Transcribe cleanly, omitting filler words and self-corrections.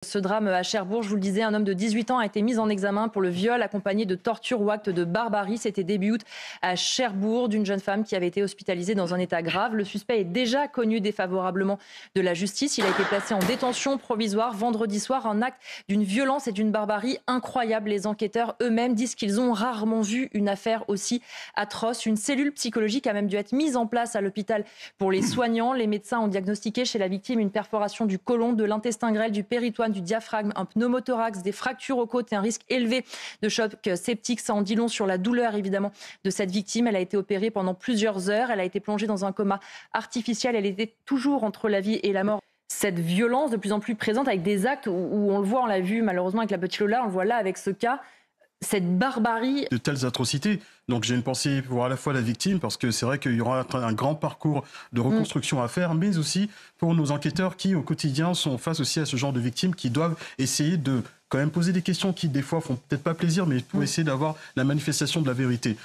Ce drame à Cherbourg, je vous le disais, un homme de 18 ans a été mis en examen pour le viol accompagné de torture ou acte de barbarie. C'était début août à Cherbourg d'une jeune femme qui avait été hospitalisée dans un état grave. Le suspect est déjà connu défavorablement de la justice. Il a été placé en détention provisoire vendredi soir. Un acte d'une violence et d'une barbarie incroyable. Les enquêteurs eux-mêmes disent qu'ils ont rarement vu une affaire aussi atroce. Une cellule psychologique a même dû être mise en place à l'hôpital pour les soignants. Les médecins ont diagnostiqué chez la victime une perforation du côlon, de l'intestin grêle, du péritoine, du diaphragme, un pneumothorax, des fractures aux côtes et un risque élevé de choc septique. Ça en dit long sur la douleur évidemment de cette victime. Elle a été opérée pendant plusieurs heures. Elle a été plongée dans un coma artificiel. Elle était toujours entre la vie et la mort. Cette violence de plus en plus présente avec des actes où on le voit, on l'a vu malheureusement avec la petite Lola, on le voit là avec ce cas. Cette barbarie. De telles atrocités. Donc j'ai une pensée pour à la fois la victime, parce que c'est vrai qu'il y aura un grand parcours de reconstruction à faire, mais aussi pour nos enquêteurs qui, au quotidien, sont face aussi à ce genre de victimes qui doivent essayer de quand même poser des questions qui, des fois, font peut-être pas plaisir, mais pour essayer d'avoir la manifestation de la vérité.